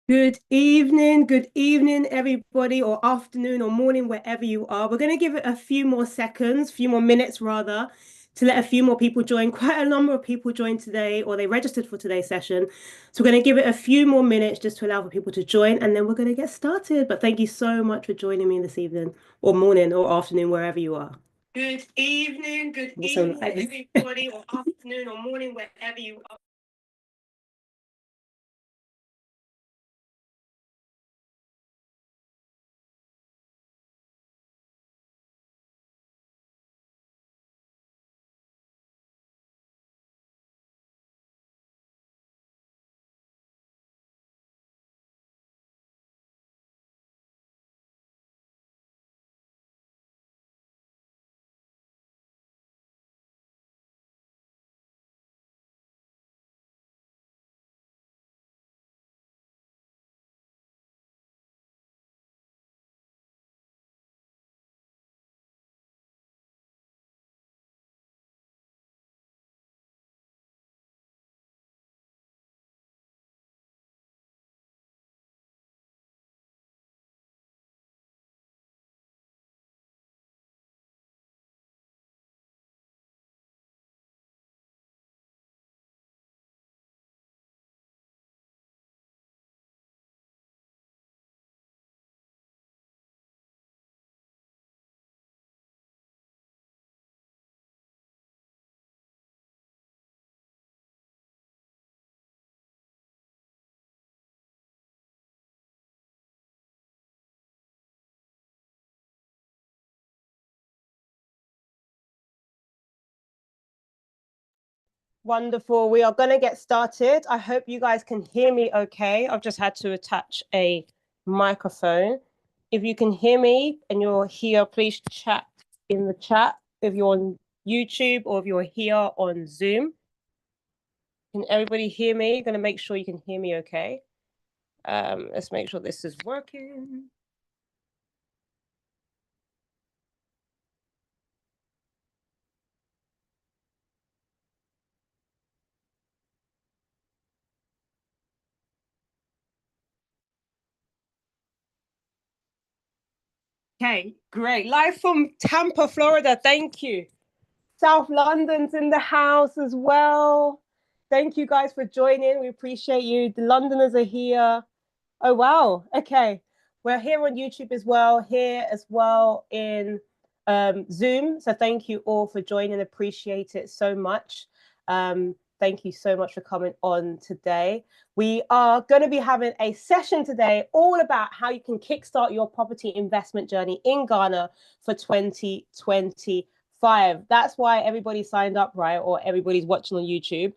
Good evening, everybody, or afternoon or morning, wherever you are. We're going to give it a few more seconds, few more minutes rather, to let a few more people join. Quite a number of people joined today, or they registered for today's session. So we're going to give it a few more minutes just to allow for people to join, and then we're going to get started. But thank you so much for joining me this evening, or morning, or afternoon, wherever you are. Good evening, everybody, or afternoon or morning, wherever you are. Wonderful. We are going to get started. I hope you guys can hear me okay. I've just had to attach a microphone. If you can hear me and you're here, please chat in the chat if you're on YouTube or if you're here on Zoom. Can everybody hear me? Going to make sure you can hear me okay. Let's make sure this is working. Okay, great. Live from Tampa, Florida. Thank you. South London's in the house as well. Thank you guys for joining. We appreciate you. The Londoners are here. Oh, wow. Okay. We're here on YouTube as well, here as well in Zoom. So thank you all for joining. Appreciate it so much. Thank you so much for coming on today. We are going to be having a session today all about how you can kickstart your property investment journey in Ghana for 2025. That's why everybody signed up, right? Or everybody's watching on YouTube.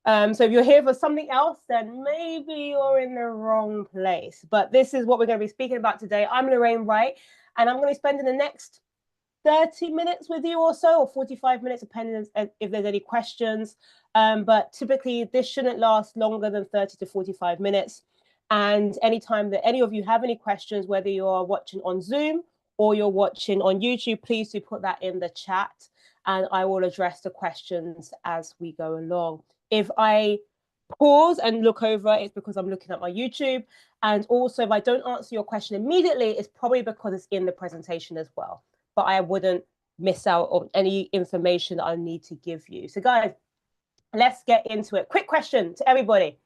So if you're here for something else, then maybe you're in the wrong place. But this is what we're going to be speaking about today. I'm Lorraine Wright, and I'm going to be spending the next 30 minutes with you or so, or 45 minutes, depending if there's any questions. But typically, this shouldn't last longer than 30 to 45 minutes. And anytime that any of you have any questions, whether you're watching on Zoom or you're watching on YouTube, please do put that in the chat, and I will address the questions as we go along. If I pause and look over, it's because I'm looking at my YouTube. And also, if I don't answer your question immediately, it's probably because it's in the presentation as well. But I wouldn't miss out on any information that I need to give you. So guys, let's get into it. Quick question to everybody.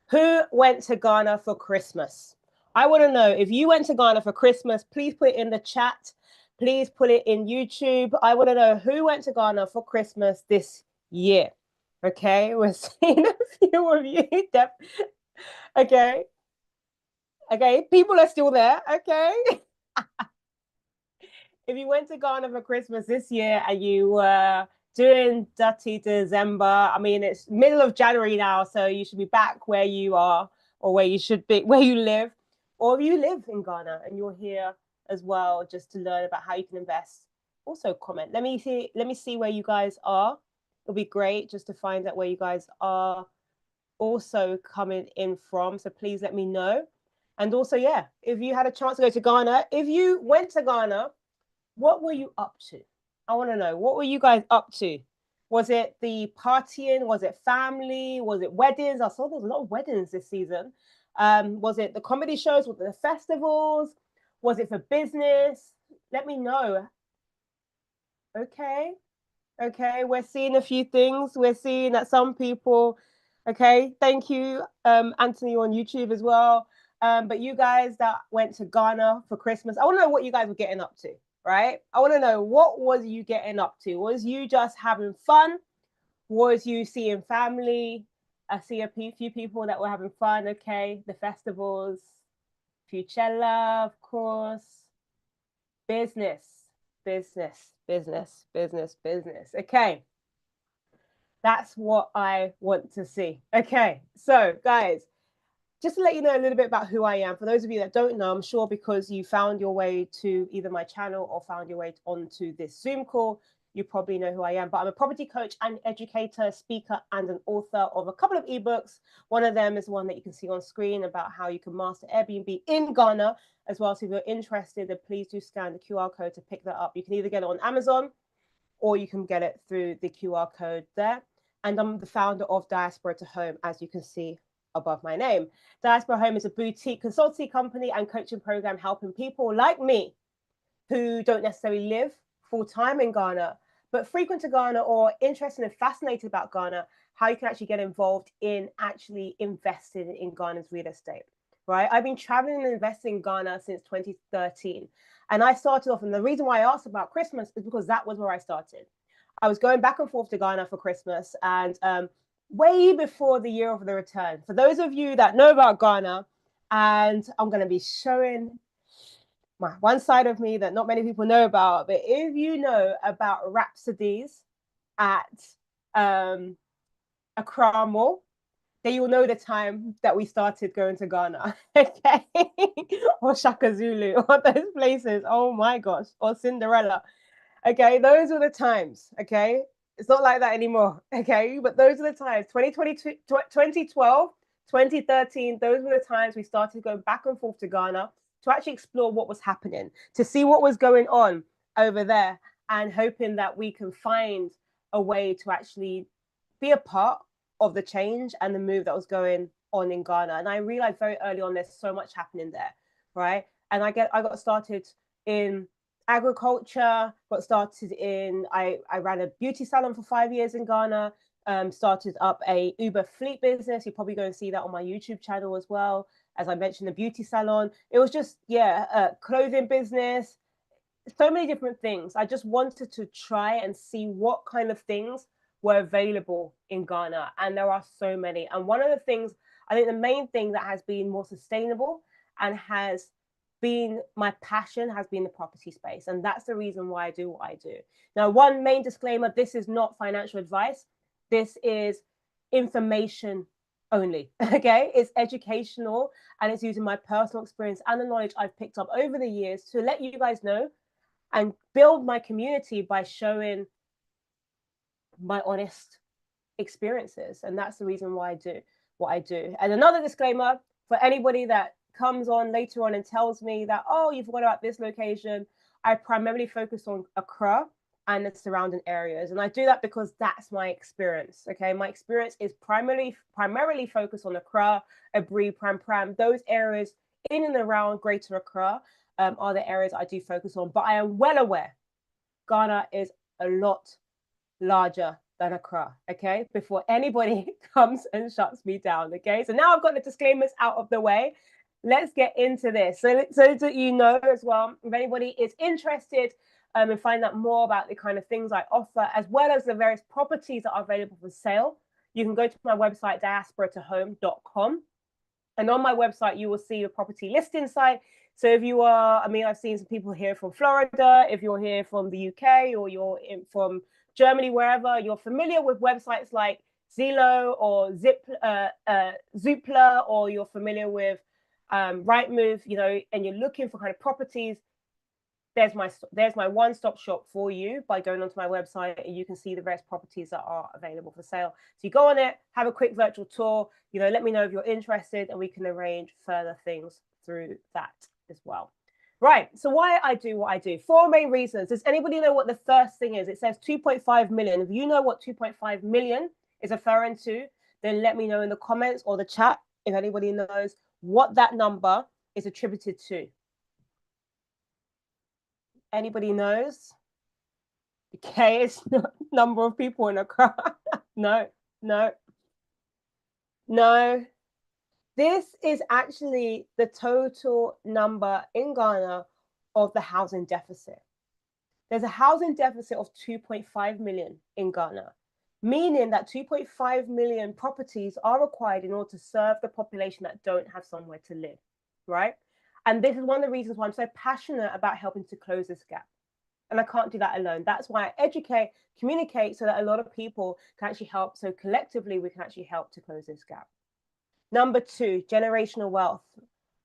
Who went to Ghana for Christmas? I want to know, if you went to Ghana for Christmas, please put it in the chat. Please put it in YouTube. I want to know who went to Ghana for Christmas this year. Okay, we're seeing a few of you. Okay. Okay, people are still there. Okay. If you went to Ghana for Christmas this year and you were doing dirty December, I mean, it's middle of January now, so you should be back where you are, or where you should be, where you live. Or if you live in Ghana and you're here as well, just to learn about how you can invest, also comment. Let me see where you guys are. It'll be great just to find out where you guys are also coming in from. So please let me know. And also, yeah, if you had a chance to go to Ghana, if you went to Ghana, what were you up to? I want to know, what were you guys up to? Was it the partying? Was it family? Was it weddings? I saw there's a lot of weddings this season. Was it the comedy shows? Was it the festivals? Was it for business? Let me know. Okay. Okay, we're seeing a few things. We're seeing that some people, okay, thank you, Anthony on YouTube as well. But you guys that went to Ghana for Christmas, I want to know what you guys were getting up to, right? I want to know, what was you getting up to? Was you just having fun? Was you seeing family? I see a few people that were having fun, okay? The festivals, Fuchella, of course. Business, business, business, business, business. Okay. That's what I want to see. Okay. So, guys, just to let you know a little bit about who I am. For those of you that don't know, I'm sure because you found your way to either my channel or found your way onto this Zoom call, you probably know who I am. But I'm a property coach and educator, speaker, and an author of a couple of ebooks. One of them is one that you can see on screen about how you can master Airbnb in Ghana as well. So if you're interested, then please do scan the QR code to pick that up. You can either get it on Amazon or you can get it through the QR code there. And I'm the founder of Diaspora to Home, as you can see above my name. Diaspora Home is a boutique consultancy company and coaching program helping people like me who don't necessarily live full-time in Ghana, but frequent to Ghana or interested and fascinated about Ghana, how you can actually get involved in actually investing in Ghana's real estate, right? I've been traveling and investing in Ghana since 2013. And I started off, and the reason why I asked about Christmas is because that was where I started. I was going back and forth to Ghana for Christmas, and way before the year of the return. For those of you that know about Ghana, and I'm going to be showing my one side of me that not many people know about, but if you know about Rhapsodies at Accra Mall, then you'll know the time that we started going to Ghana, okay? Or Shaka Zulu, or those places, oh my gosh, or Cinderella. Okay, those were the times, okay? It's not like that anymore, okay? But those are the times, 2022, 2012, 2013, those were the times we started going back and forth to Ghana to actually explore what was happening, to see what was going on over there, and hoping that we can find a way to actually be a part of the change and the move that was going on in Ghana. And I realized very early on, there's so much happening there, right? And I got started in agriculture, got started in, I ran a beauty salon for 5 years in Ghana, started up a Uber fleet business. You're probably going to see that on my YouTube channel as well. As I mentioned, the beauty salon. It was just, clothing business, so many different things. I just wanted to try and see what kind of things were available in Ghana. And there are so many. And one of the things, I think the main thing that has been more sustainable and has been my passion has been the property space. And that's the reason why I do what I do. Now, one main disclaimer, this is not financial advice. This is information only, okay? It's educational and it's using my personal experience and the knowledge I've picked up over the years to let you guys know and build my community by showing my honest experiences. And that's the reason why I do what I do. And another disclaimer for anybody that comes on later on and tells me that, oh, you forgot about this location, I primarily focus on Accra and the surrounding areas. And I do that because that's my experience, okay? My experience is primarily focused on Accra, Abri, Pram, those areas in and around Greater Accra are the areas I do focus on. But I am well aware Ghana is a lot larger than Accra, okay? Before anybody comes and shuts me down, okay? So now I've got the disclaimers out of the way. Let's get into this. So that you know as well, if anybody is interested and find out more about the kind of things I offer, as well as the various properties that are available for sale, you can go to my website, diasporatohome.com. And on my website, you will see a property listing site. So if you are, I've seen some people here from Florida, if you're here from the UK or you're from Germany, wherever, you're familiar with websites like Zillow or Zoopla, or you're familiar with Rightmove, and you're looking for kind of properties, there's my one-stop shop for you by going onto my website, and you can see the various properties that are available for sale. So you go on it, have a quick virtual tour, let me know if you're interested, and we can arrange further things through that as well. Right, so why I do what I do? 4 main reasons. Does anybody know what the first thing is? It says 2.5 million. If you know what 2.5 million is referring to, then let me know in the comments or the chat if anybody knows what that number is attributed to. Anybody knows? Okay, it's not number of people in a crowd. No. This is actually the total number in Ghana of the housing deficit. There's a housing deficit of 2.5 million in Ghana, meaning that 2.5 million properties are required in order to serve the population that don't have somewhere to live, right? And this is one of the reasons why I'm so passionate about helping to close this gap. And I can't do that alone. That's why I educate, communicate, so that a lot of people can actually help. So collectively, we can actually help to close this gap. Number 2, generational wealth.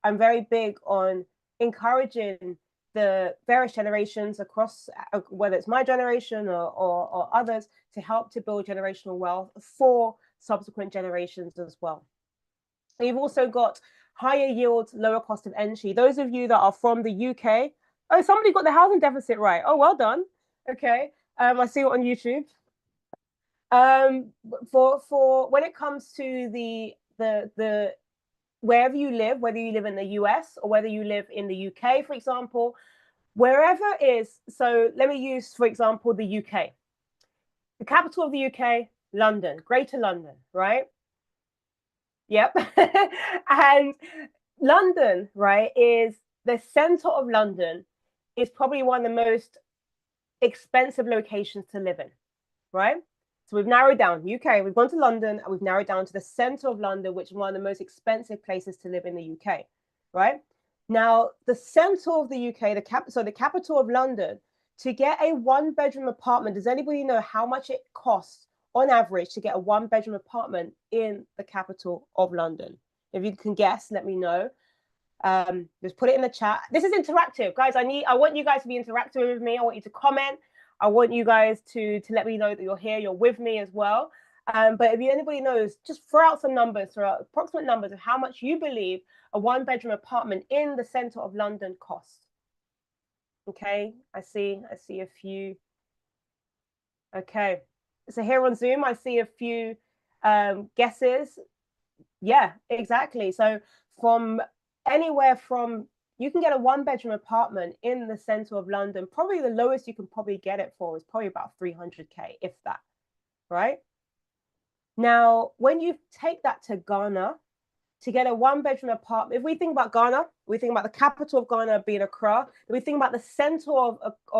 I'm very big on encouraging the various generations across, whether it's my generation or others, to help to build generational wealth for subsequent generations as well. You've also got higher yields, lower cost of entry. Those of you that are from the UK, oh, somebody got the housing deficit right. Oh, well done. Okay, I see it on YouTube. For when it comes to the wherever you live, whether you live in the US or whether you live in the UK, for example, wherever is, so let me use, for example, the UK. The capital of the UK, London, Greater London, right? Yep. And London, right, is the center of London is probably one of the most expensive locations to live in, right? So we've narrowed down UK, we've gone to London, and we've narrowed down to the center of London, which is one of the most expensive places to live in the UK, right? Now, the center of the UK, the capital of London, to get a 1-bedroom apartment, does anybody know how much it costs on average to get a 1-bedroom apartment in the capital of London? If you can guess, let me know. Just put it in the chat. This is interactive, guys. I want you guys to be interactive with me. I want you to comment. I want you guys to let me know that you're here, you're with me as well. But if anybody knows, just throw out some numbers, throw out approximate numbers of how much you believe a 1-bedroom apartment in the center of London costs. Okay, I see a few. Okay, so here on Zoom, I see a few guesses. Yeah, exactly. So from anywhere from, you can get a 1-bedroom apartment in the center of London. Probably the lowest you can probably get it for is probably about 300K, if that, right? Now, when you take that to Ghana, to get a 1-bedroom apartment, if we think about Ghana, we think about the capital of Ghana being Accra, we think about the center of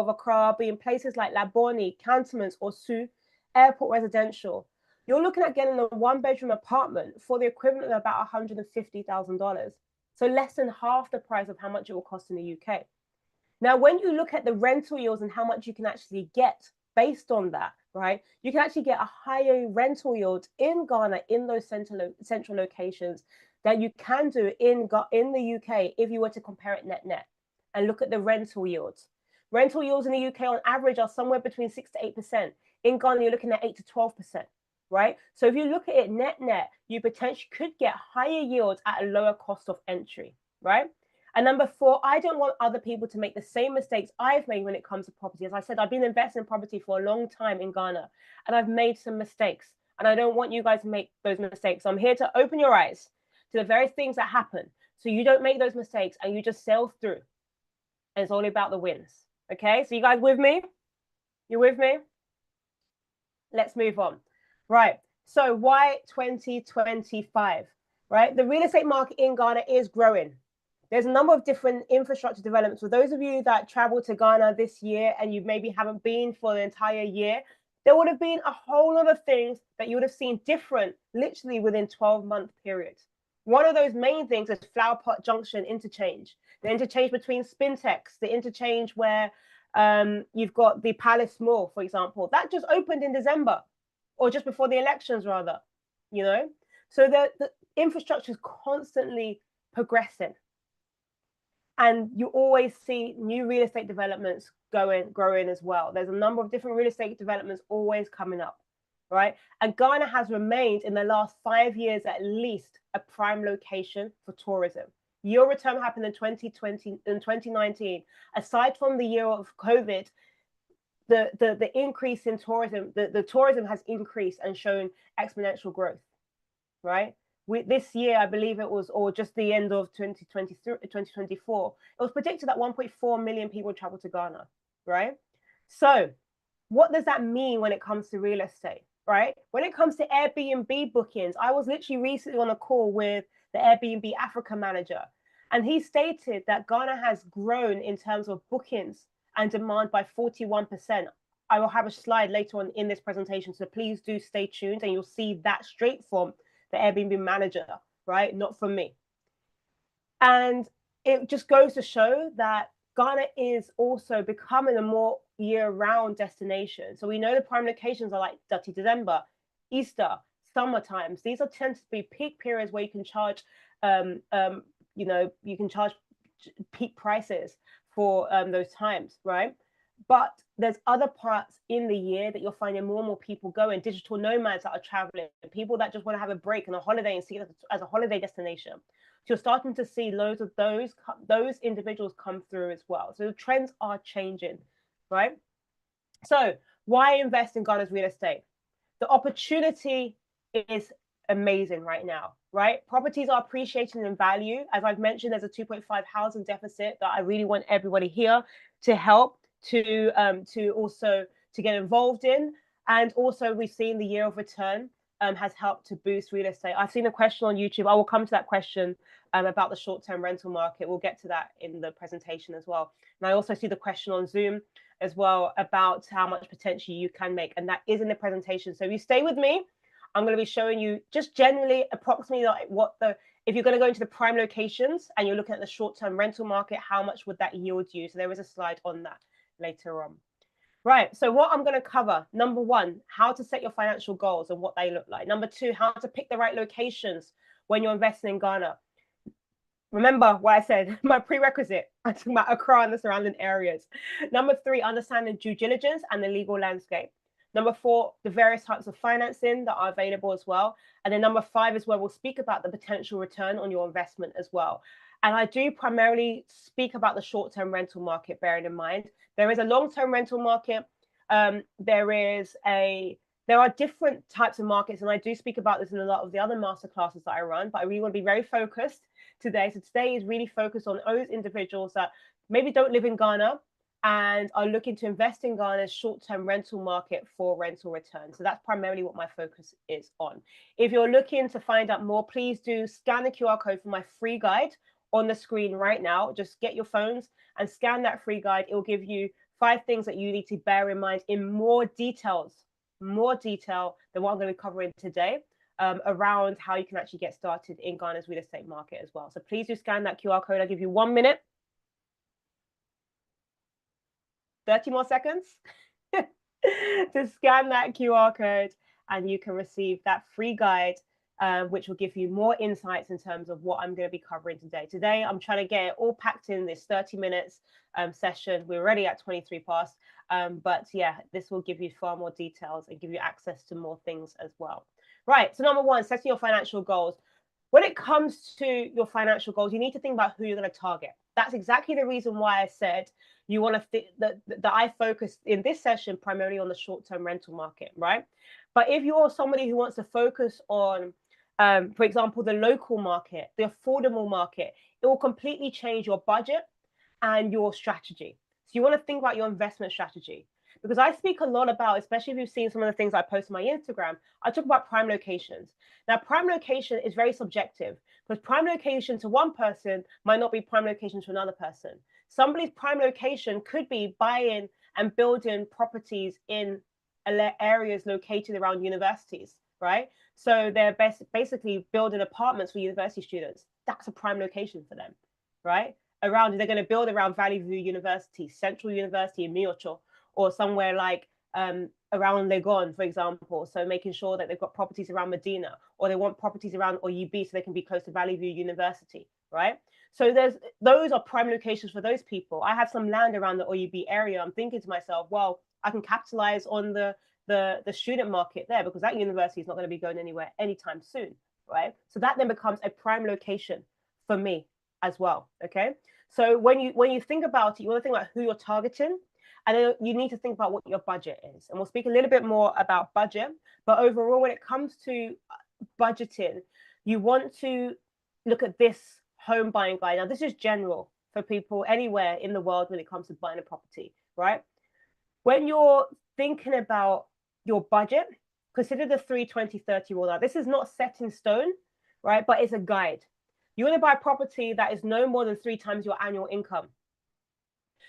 Accra being places like Laboni, Cantonments, or Osu, Airport Residential. You're looking at getting a 1-bedroom apartment for the equivalent of about $150,000. So less than half the price of how much it will cost in the UK. Now, when you look at the rental yields and how much you can actually get based on that, right, you can actually get a higher rental yield in Ghana in those central locations that you can do in the UK if you were to compare it net and look at the rental yields. Rental yields in the UK on average are somewhere between 6 to 8%. In Ghana, you're looking at 8 to 12%. Right? So if you look at it net, you potentially could get higher yields at a lower cost of entry, right? And number 4, I don't want other people to make the same mistakes I've made when it comes to property. As I said, I've been investing in property for a long time in Ghana, and I've made some mistakes, and I don't want you guys to make those mistakes. So I'm here to open your eyes to the very things that happen, so you don't make those mistakes and you just sail through. And it's all about the wins. Okay, so you guys with me? You with me? Let's move on. Right. So why 2025? Right. The real estate market in Ghana is growing. There's a number of different infrastructure developments. For those of you that traveled to Ghana this year and you maybe haven't been for the entire year, there would have been a whole lot of things that you would have seen different literally within 12-month periods. One of those main things is Flower Pot Junction interchange, the interchange between Spintex, the interchange where you've got the Palace Mall, for example. That just opened in December, or just before the elections, rather, you know? So the infrastructure is constantly progressing. And you always see new real estate developments growing as well. There's a number of different real estate developments always coming up, right? And Ghana has remained in the last 5 years at least a prime location for tourism. Euroterm happened in 2020 and 2019. Aside from the year of COVID, the increase in tourism, the tourism has increased and shown exponential growth, right? this year, I believe it was, or just the end of 2023, 2024, it was predicted that 1.4 million people would travel to Ghana, right? So what does that mean when it comes to real estate, right? When it comes to Airbnb bookings, I was literally recently on a call with the Airbnb Africa manager, and he stated that Ghana has grown in terms of bookings and demand by 41%. I will have a slide later on in this presentation, so please do stay tuned, and you'll see that straight from the Airbnb manager, right? Not from me. And it just goes to show that Ghana is also becoming a more year-round destination. So we know the prime locations are like Dirty December, Easter, summer times. These are tend to be peak periods where you can charge, you can charge peak prices for those times, right? But there's other parts in the year that you're finding more and more people going, digital nomads that are traveling, people that just want to have a break and a holiday and see it as a holiday destination. So you're starting to see loads of those individuals come through as well. So the trends are changing, right? So why invest in Ghana's real estate? The opportunity is amazing right now, right? Properties are appreciating in value. As I've mentioned, there's a 2.5 housing deficit that I really want everybody here to help to get involved in. And also we've seen the year of return has helped to boost real estate. I've seen a question on YouTube. I will come to that question about the short-term rental market. We'll get to that in the presentation as well. And I also see the question on Zoom as well about how much potential you can make. And that is in the presentation. So if you stay with me, I'm going to be showing you just generally approximately like if you're going to go into the prime locations and you're looking at the short-term rental market, how much would that yield you? So there is a slide on that later on. Right, so what I'm going to cover, number one, how to set your financial goals and what they look like. Number two, how to pick the right locations when you're investing in Ghana. Remember what I said, my prerequisite, I'm talking about Accra and the surrounding areas. Number three, understanding due diligence and the legal landscape. Number four, the various types of financing that are available as well. And then number five is where we'll speak about the potential return on your investment as well. And I do primarily speak about the short-term rental market, bearing in mind. There is a long-term rental market. There are different types of markets, and I do speak about this in a lot of the other masterclasses that I run, but I really want to be very focused today. So today is really focused on those individuals that maybe don't live in Ghana and are looking to invest in Ghana's short-term rental market for rental return. So that's primarily what my focus is on. If you're looking to find out more, please do scan the QR code for my free guide on the screen right now. Just get your phones and scan that free guide. It will give you 5 things that you need to bear in mind in more detail than what I'm going to be covering today around how you can actually get started in Ghana's real estate market as well. So please do scan that QR code. I'll give you 1 minute. 30 more seconds to scan that QR code, and you can receive that free guide, which will give you more insights in terms of what I'm going to be covering today. Today, I'm trying to get it all packed in this 30 minutes session. We're already at 23 past, but yeah, this will give you far more details and give you access to more things as well. Right, so number one, setting your financial goals. When it comes to your financial goals, you need to think about who you're going to target. That's exactly the reason why I said you want to think that I focus in this session primarily on the short-term rental market, right? But if you're somebody who wants to focus on, for example, the local market, the affordable market, it will completely change your budget and your strategy. So you want to think about your investment strategy. Because I speak a lot about, especially if you've seen some of the things I post on my Instagram, I talk about prime locations. Now, prime location is very subjective because prime location to one person might not be prime location to another person. Somebody's prime location could be buying and building properties in areas located around universities, right? So they're basically building apartments for university students. That's a prime location for them, right? They're going to build around Valley View University, Central University in Miocho, or somewhere like around Legon, for example. So making sure that they've got properties around Medina, or they want properties around OUB so they can be close to Valley View University, right? So those are prime locations for those people. I have some land around the OUB area. I'm thinking to myself, well, I can capitalize on the student market there because that university is not going to be going anywhere anytime soon, right? So that then becomes a prime location for me as well, okay? So when you think about it, you want to think about who you're targeting. And then you need to think about what your budget is. And we'll speak a little bit more about budget. But overall, when it comes to budgeting, you want to look at this home buying guide. Now, this is general for people anywhere in the world when it comes to buying a property, right? When you're thinking about your budget, consider the 3-20-30 rule. Now, this is not set in stone, right? But it's a guide. You want to buy a property that is no more than 3 times your annual income.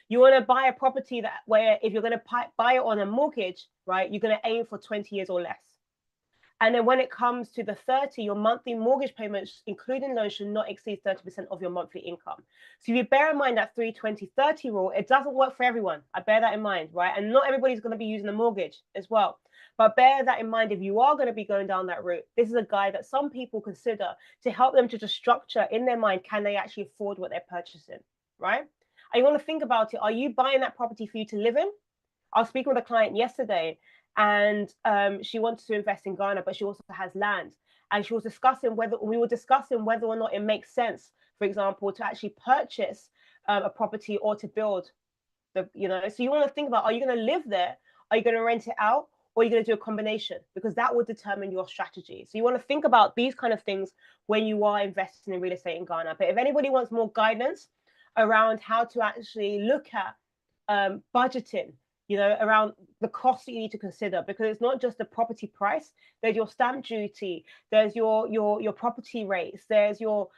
You want to buy a property that where if you're going to buy it on a mortgage, right, you're going to aim for 20 years or less. And then when it comes to the 30, your monthly mortgage payments, including loans, should not exceed 30% of your monthly income. So if you bear in mind that 3-20-30 rule, it doesn't work for everyone. I bear that in mind, right? And not everybody's going to be using a mortgage as well. But bear that in mind if you are going to be going down that route. This is a guide that some people consider to help them to just structure in their mind, can they actually afford what they're purchasing, right? And you want to think about it. Are you buying that property for you to live in? I was speaking with a client yesterday, and she wanted to invest in Ghana, but she also has land. And she was discussing whether or not it makes sense, for example, to actually purchase a property or to build so you want to think about, are you going to live there? Are you going to rent it out? Or are you going to do a combination? Because that will determine your strategy. So you want to think about these kind of things when you are investing in real estate in Ghana. But if anybody wants more guidance around how to actually look at budgeting, around the costs that you need to consider, because it's not just the property price. There's your stamp duty, there's your property rates, there's your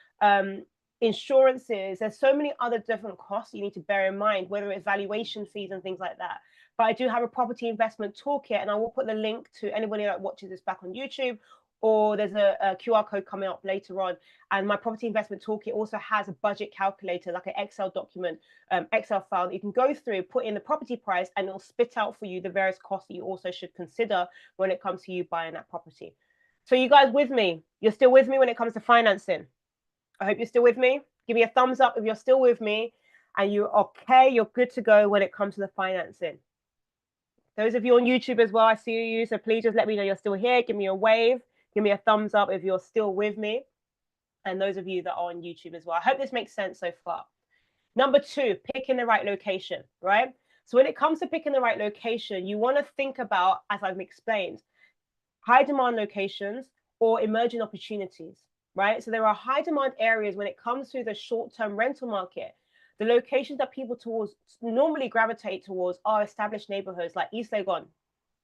insurances. There's so many other different costs you need to bear in mind, whether it's valuation fees and things like that. But I do have a property investment toolkit, and I will put the link to anybody that watches this back on YouTube, or there's a QR code coming up later on. And my property investment toolkit also has a budget calculator, like an Excel document, Excel file that you can go through, put in the property price, and it'll spit out for you the various costs that you also should consider when it comes to you buying that property. So you guys with me? You're still with me when it comes to financing? I hope you're still with me. Give me a thumbs up if you're still with me and you're okay, you're good to go when it comes to the financing. Those of you on YouTube as well, I see you. So please just let me know you're still here. Give me a wave. Give me a thumbs up if you're still with me. And those of you that are on YouTube as well. I hope this makes sense so far. Number 2, picking the right location, right? So when it comes to picking the right location, you want to think about, as I've explained, high demand locations or emerging opportunities, right? So there are high demand areas when it comes to the short-term rental market. The locations that people normally gravitate towards are established neighborhoods like East Legon,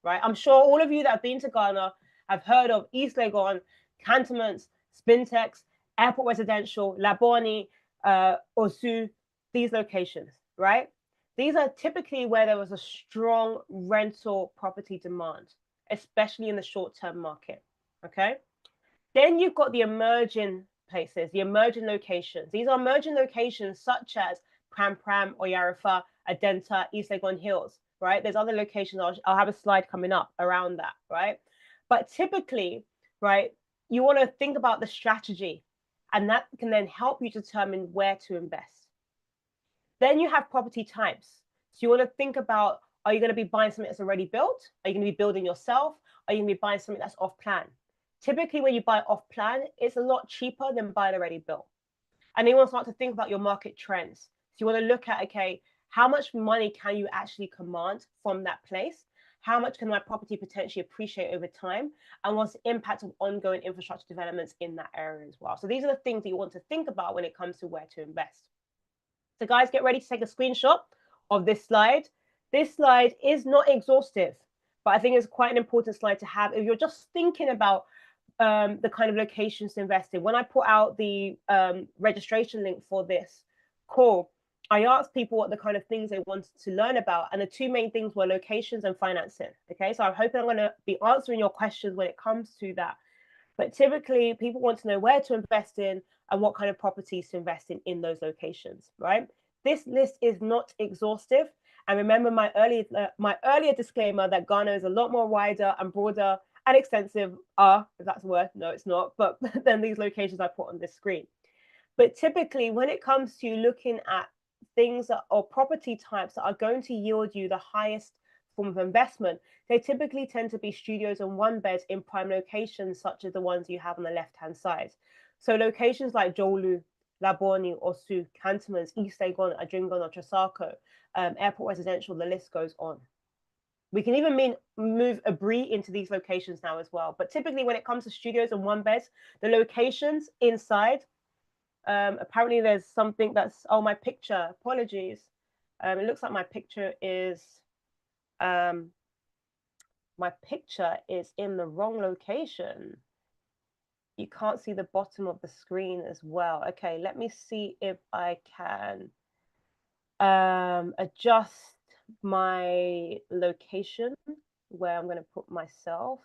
right? I'm sure all of you that have been to Ghana have heard of East Legon, Cantonments, Spintex, Airport Residential, Laboni, Osu, these locations, right? These are typically where there was a strong rental property demand, especially in the short-term market, okay? Then you've got the emerging places, the emerging locations. These are emerging locations such as Pram Pram, Oyarifa, Adenta, East Legon Hills, right? There's other locations. I'll have a slide coming up around that, right? But typically, right, you want to think about the strategy, and that can then help you determine where to invest. Then you have property types. So you want to think about, are you going to be buying something that's already built? Are you going to be building yourself? Are you going to be buying something that's off plan? Typically, when you buy off plan, it's a lot cheaper than buying already built. And then you want to start to think about your market trends. So you want to look at, okay, how much money can you actually command from that place? How much can my property potentially appreciate over time? And what's the impact of ongoing infrastructure developments in that area as well? So these are the things that you want to think about when it comes to where to invest. So guys, get ready to take a screenshot of this slide. This slide is not exhaustive, but I think it's quite an important slide to have if you're just thinking about the kind of locations to invest in. When I put out the registration link for this call, I asked people what the kind of things they wanted to learn about, and the 2 main things were locations and financing. Okay, so I'm hoping I'm going to be answering your questions when it comes to that. But typically, people want to know where to invest in and what kind of properties to invest in those locations, right? This list is not exhaustive. And remember my earlier disclaimer that Ghana is a lot more wider and broader and extensive, if that's a word, no, it's not, but then these locations I put on this screen. But typically, when it comes to looking at things or property types that are going to yield you the highest form of investment, they typically tend to be studios and 1-beds in prime locations, such as the ones you have on the left-hand side. So locations like Jolu, Laboni, Osu, Cantonments, East Legon, Adringon, or Trasako, Airport Residential, the list goes on. We can even move a brie into these locations now as well. But typically when it comes to studios and one beds, the locations inside, apparently there's something that's, oh, my picture, apologies. It looks like my picture is in the wrong location. You can't see the bottom of the screen as well. Okay, let me see if I can adjust my location where I'm going to put myself.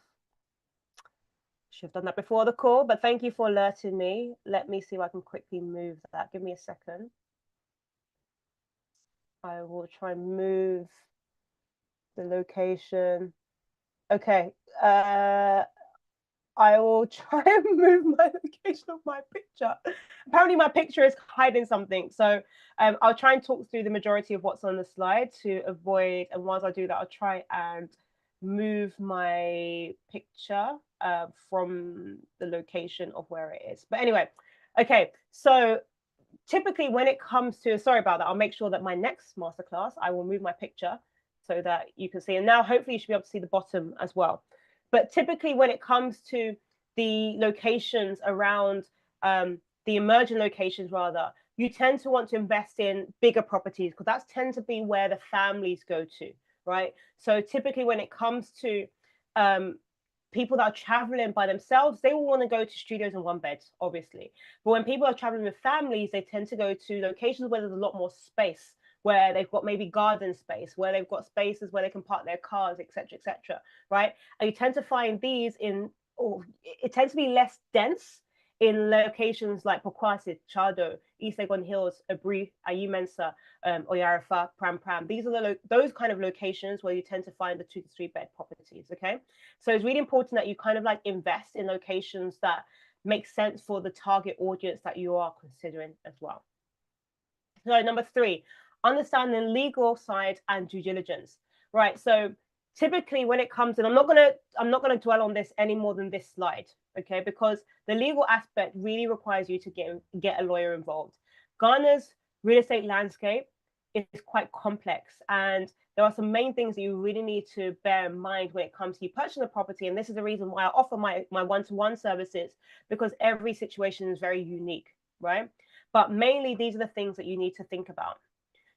Should have done that before the call, but thank you for alerting me. Let me see if I can quickly move that. Give me a second. I will try and move the location. Okay. I will try and move my location of my picture. Apparently my picture is hiding something. So I'll try and talk through the majority of what's on the slide to avoid, and once I do that, I'll try and move my picture from the location of where it is. But anyway, okay, so typically when it comes to, sorry about that, I'll make sure that my next masterclass, I will move my picture so that you can see. And now hopefully you should be able to see the bottom as well. But typically when it comes to the locations around, the emerging locations rather, you tend to want to invest in bigger properties because that tends to be where the families go to, right? So typically when it comes to people that are traveling by themselves, they will want to go to studios and one beds, obviously. But when people are traveling with families, they tend to go to locations where there's a lot more space, where they've got maybe garden space, where they've got spaces where they can park their cars, etc., right? And you tend to find these in, it tends to be less dense in locations like Pokwasi, Chado, East Legon Hills, Abri, Ayumensa, Oyarifa, Pram Pram. These are those kind of locations where you tend to find the 2 to 3 bed properties, okay? So it's really important that you kind of like invest in locations that make sense for the target audience that you are considering as well. So number 3, understand the legal side and due diligence, right? So typically when it comes, and I'm not gonna dwell on this any more than this slide, okay? Because the legal aspect really requires you to get a lawyer involved. Ghana's real estate landscape is quite complex, and there are some main things that you really need to bear in mind when it comes to you purchasing a property. And this is the reason why I offer my one-to-one services, because every situation is very unique, right? But mainly these are the things that you need to think about.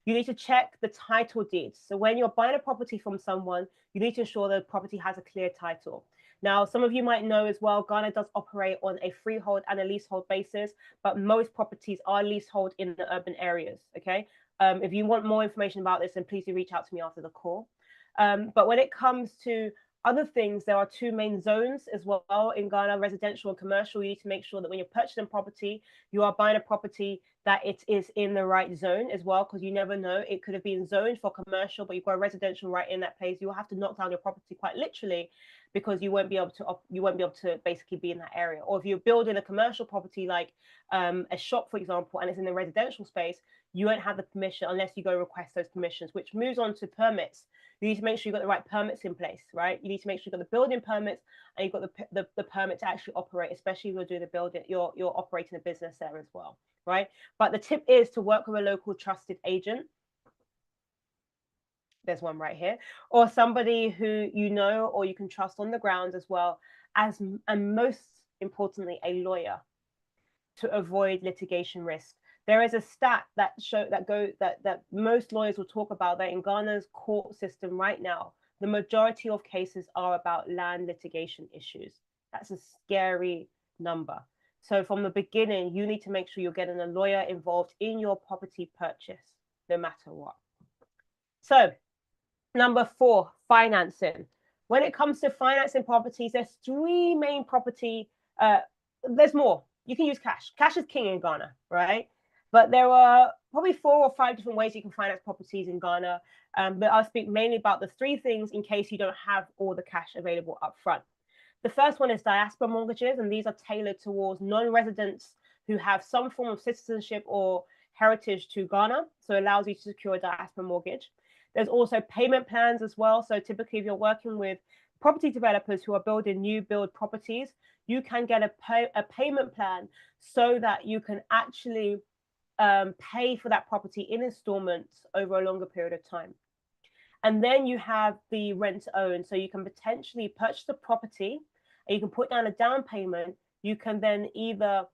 You need to check the title deeds. So when you're buying a property from someone, you need to ensure the property has a clear title. Now, some of you might know as well, Ghana does operate on a freehold and a leasehold basis, but most properties are leasehold in the urban areas, okay? If you want more information about this, then please do reach out to me after the call. But when it comes to other things, there are 2 main zones as well in Ghana, residential and commercial. You need to make sure that when you're purchasing property, you are buying a property that it is in the right zone as well, because you never know, it could have been zoned for commercial, but you've got a residential right in that place. You'll have to knock down your property quite literally, because you won't be able to basically be in that area. Or if you're building a commercial property like a shop, for example, and it's in the residential space, you won't have the permission unless you go request those permissions, which moves on to permits. You need to make sure you've got the right permits in place, right? You need to make sure you've got the building permits and you've got the permit to actually operate, especially if you're doing the building, you're operating a business there as well, right? But the tip is to work with a local trusted agent. There's one right here, or somebody who you know or you can trust on the ground as well, and most importantly, a lawyer, to avoid litigation risk. There is a stat that most lawyers will talk about, that in Ghana's court system right now, the majority of cases are about land litigation issues. That's a scary number. So from the beginning, you need to make sure you're getting a lawyer involved in your property purchase, no matter what. So number 4, financing. When it comes to financing properties, there's 3 main property. There's more. You can use cash. Cash is king in Ghana, right? But there are probably 4 or 5 different ways you can finance properties in Ghana. But I'll speak mainly about the 3 things in case you don't have all the cash available up front. The first one is Diaspora Mortgages, and these are tailored towards non-residents who have some form of citizenship or heritage to Ghana. So it allows you to secure a diaspora mortgage. There's also payment plans as well. So typically if you're working with property developers who are building new build properties, you can get a payment plan so that you can actually pay for that property in installments over a longer period of time. And then you have the rent to own. So you can potentially purchase a property and you can put down a down payment. You can then either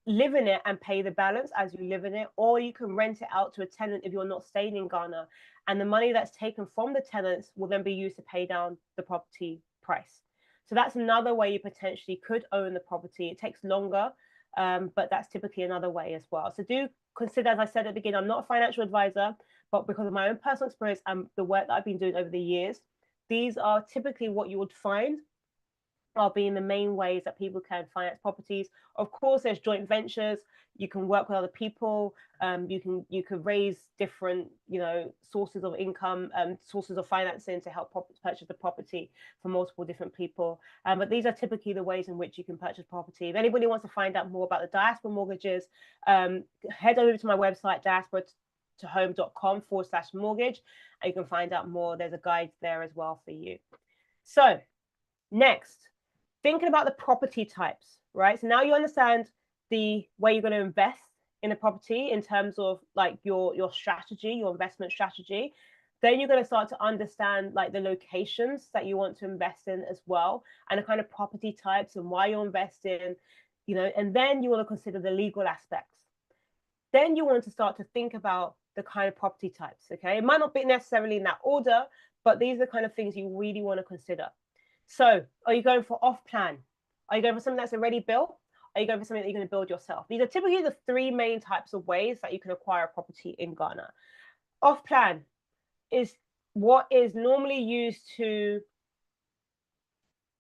live in it and pay the balance as you live in it, or you can rent it out to a tenant if you're not staying in Ghana. And the money that's taken from the tenants will then be used to pay down the property price. So that's another way you potentially could own the property. It takes longer, but that's typically another way as well. So do consider, as I said at the beginning, I'm not a financial advisor, but because of my own personal experience and the work that I've been doing over the years, these are typically what you would find are being the main ways that people can finance properties. Of course, there's joint ventures. You can work with other people. You can raise different, sources of income, sources of financing to help purchase the property for multiple different people. But these are typically the ways in which you can purchase property. If anybody wants to find out more about the Diaspora Mortgages, head over to my website, diasporatohome.com/mortgage, and you can find out more. There's a guide there as well for you. So next, thinking about the property types, right? So now you understand the way you're going to invest in a property in terms of like your strategy, your investment strategy. Then you're going to start to understand like the locations that you want to invest in as well, and the kind of property types and why you're investing, and then you want to consider the legal aspects. Then you want to start to think about the kind of property types, okay? It might not be necessarily in that order, but these are the kind of things you really want to consider. So are you going for off-plan? Are you going for something that's already built? Are you going for something that you're going to build yourself? These are typically the three main types of ways that you can acquire a property in Ghana. Off-plan is what is normally used it's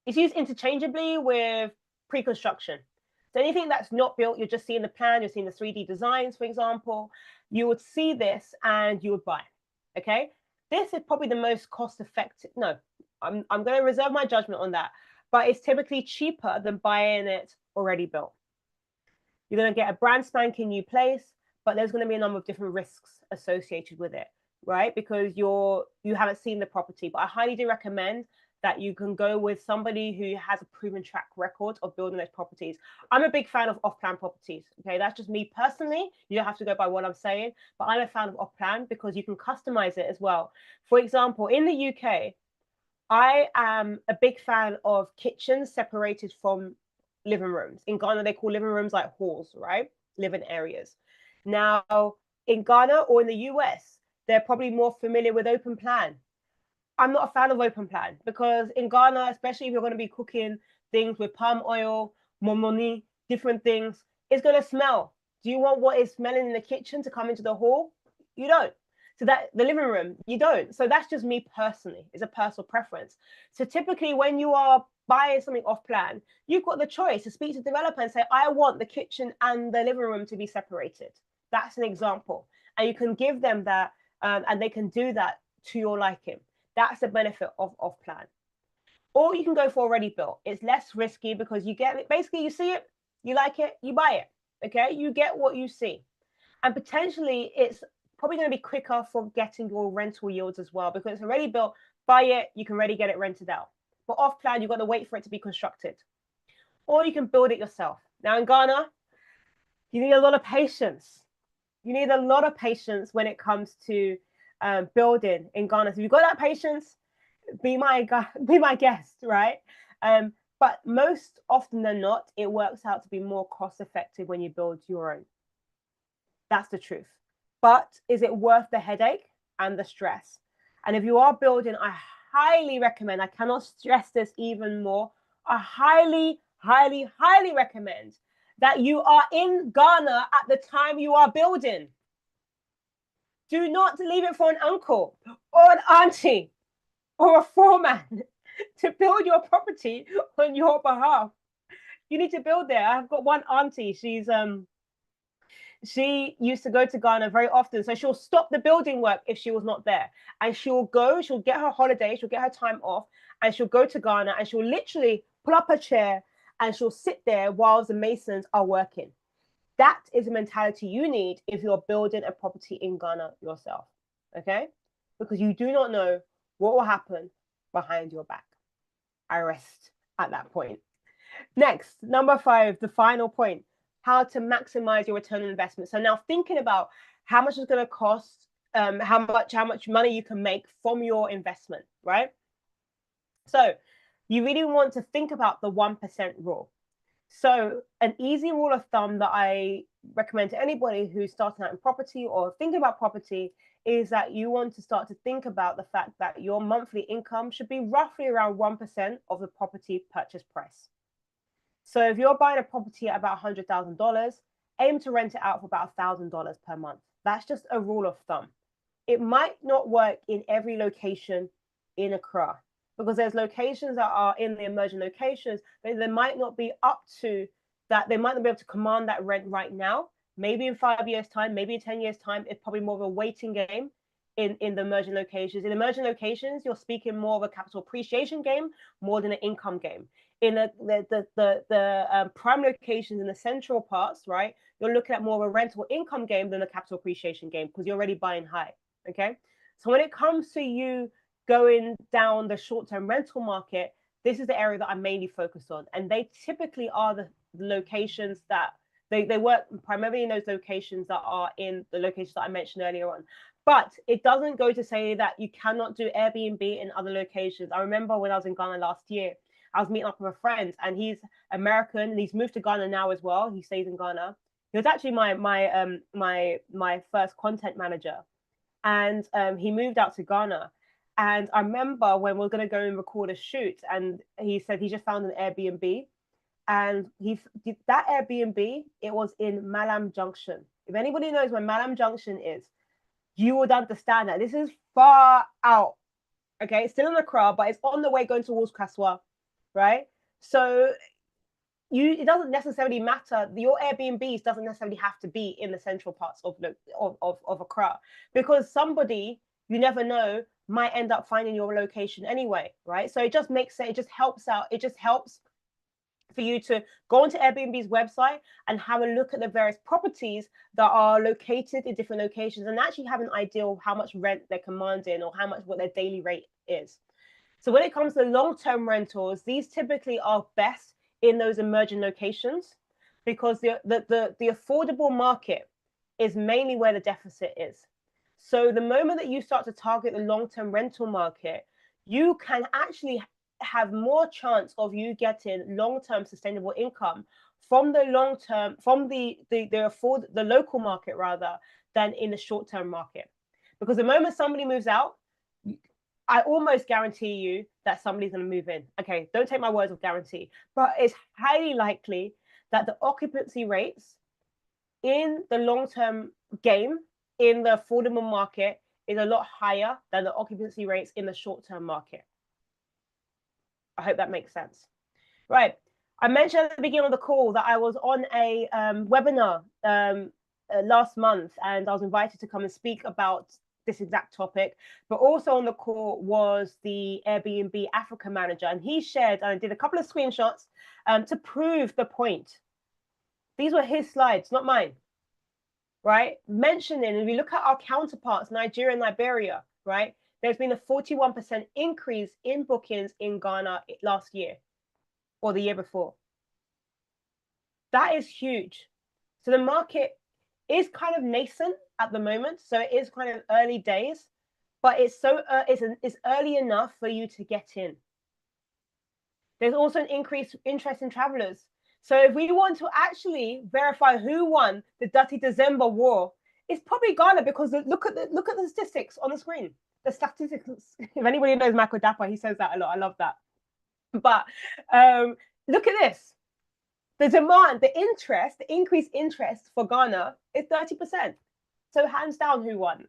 used interchangeably with pre-construction. So anything that's not built, you're just seeing the plan, you're seeing the 3D designs, for example, you would see this and you would buy, okay? This is probably the most cost-effective. No, I'm going to reserve my judgment on that, but it's typically cheaper than buying it already built. You're going to get a brand spanking new place, but there's going to be a number of different risks associated with it, right? Because you haven't seen the property. But I highly do recommend that you can go with somebody who has a proven track record of building those properties. I'm a big fan of off-plan properties, okay? That's just me personally. You don't have to go by what I'm saying, but I'm a fan of off-plan because you can customize it as well. For example, in the UK, I am a big fan of kitchens separated from living rooms. In Ghana, they call living rooms like halls, right? Living areas. Now, in Ghana or in the US, they're probably more familiar with open plan. I'm not a fan of open plan because in Ghana, especially if you're going to be cooking things with palm oil, momoni, different things, it's going to smell. Do you want what is smelling in the kitchen to come into the hall? You don't. So that the living room, you don't. So that's just me personally. It's a personal preference. So typically when you are buying something off plan, you've got the choice to speak to the developer and say, I want the kitchen and the living room to be separated. That's an example. And you can give them that and they can do that to your liking. That's the benefit of off plan. Or you can go for already built. It's less risky because you get it. Basically, you see it, you like it, you buy it. Okay, you get what you see. And potentially it's probably going to be quicker for getting your rental yields as well because it's already built. Buy it, you can already get it rented out. But off plan, you've got to wait for it to be constructed. Or you can build it yourself. Now in Ghana, you need a lot of patience. You need a lot of patience when it comes to building in Ghana. So if you've got that patience, be my guest, right? But most often than not, it works out to be more cost effective when you build your own. That's the truth. But is it worth the headache and the stress? And if you are building, I highly recommend, I cannot stress this even more, I highly, highly, highly recommend that you are in Ghana at the time you are building. Do not leave it for an uncle or an auntie or a foreman to build your property on your behalf. You need to build there. I've got one auntie. She used to go to Ghana very often. So she'll stop the building work if she was not there. And she'll get her holiday, she'll get her time off, and she'll go to Ghana and she'll literally pull up her chair and she'll sit there while the masons are working. That is the mentality you need if you're building a property in Ghana yourself, okay? Because you do not know what will happen behind your back. I rest at that point. Next, number 5, the final point, how to maximize your return on investment. So now thinking about how much it's going to cost how much money you can make from your investment, right? So you really want to think about the 1% rule. So an easy rule of thumb that I recommend to anybody who's starting out in property or thinking about property is that you want to start to think about the fact that your monthly income should be roughly around 1% of the property purchase price. So if you're buying a property at about $100,000, aim to rent it out for about $1,000 per month. That's just a rule of thumb. It might not work in every location in Accra, because there's locations that are in the emerging locations, but they might not be up to that. They might not be able to command that rent right now. Maybe in 5 years' time, maybe in 10 years' time, it's probably more of a waiting game in the emerging locations. In emerging locations, you're speaking more of a capital appreciation game more than an income game. In the prime locations in the central parts, right, you're looking at more of a rental income game than a capital appreciation game because you're already buying high. Okay, so when it comes to you going down the short-term rental market, this is the area that I'm mainly focused on. And they typically are the locations that they work primarily in those locations that are in the locations that I mentioned earlier on. But it doesn't go to say that you cannot do Airbnb in other locations. I remember when I was in Ghana last year, I was meeting up with a friend, and he's American, and he's moved to Ghana now as well. He stays in Ghana. He was actually my first content manager, and he moved out to Ghana. And I remember when we were going to go and record a shoot, and he said he just found an Airbnb, and that Airbnb, it was in Malam Junction. If anybody knows where Malam Junction is, you would understand that this is far out. Okay, it's still in Accra, but it's on the way going towards Kaswa, right? So it doesn't necessarily matter. Your Airbnbs doesn't necessarily have to be in the central parts of Accra, because somebody, you never know, might end up finding your location anyway, right? So it just makes sense. It just helps out. It just helps for you to go onto Airbnb's website and have a look at the various properties that are located in different locations and actually have an idea of how much rent they're commanding or what their daily rate is. So when it comes to long-term rentals, these typically are best in those emerging locations because the affordable market is mainly where the deficit is. So the moment that you start to target the long-term rental market, you can actually have more chance of you getting long-term sustainable income from the long-term, from the local market rather than in the short-term market. Because the moment somebody moves out, I almost guarantee you that somebody's going to move in. Okay, don't take my words of guarantee, but it's highly likely that the occupancy rates in the long-term game in the affordable market is a lot higher than the occupancy rates in the short-term market. I hope that makes sense. Right. I mentioned at the beginning of the call that I was on a webinar last month, and I was invited to come and speak about this exact topic. But also on the call was the Airbnb Africa manager, and he shared, and I did a couple of screenshots to prove the point. These were his slides, not mine. Right? Mentioning, if we look at our counterparts, Nigeria and Liberia, right? There's been a 41% increase in bookings in Ghana last year or the year before. That is huge. So the market is kind of nascent at the moment. So it is kind of early days, but it's early enough for you to get in. There's also an increased interest in travelers. So if we want to actually verify who won the Dirty December war, it's probably Ghana, because look at the statistics on the screen. The statistics. If anybody knows Michael Dapper, he says that a lot. I love that. But look at this. The demand, the interest, the increased interest for Ghana is 30%. So hands down, who won?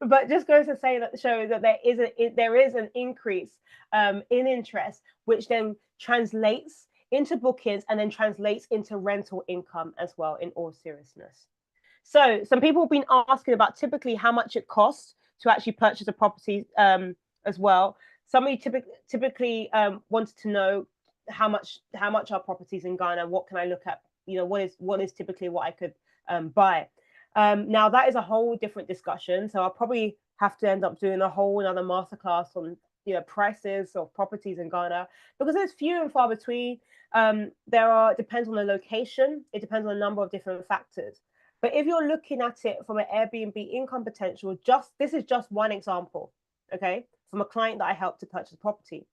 But just goes to say that shows that there is an increase in interest, which then translates into bookings and then translates into rental income as well, in all seriousness. So some people have been asking about typically how much it costs to actually purchase a property as well. Somebody typically wanted to know how much are properties in Ghana? What can I look at? You know, what is typically what I could buy? Now that is a whole different discussion. So I'll probably have to end up doing a whole another masterclass on prices of properties in Ghana, because there's few and far between. Depends on the location. It depends on a number of different factors. But if you're looking at it from an Airbnb income potential, this is just one example, okay, from a client that I helped to purchase a property.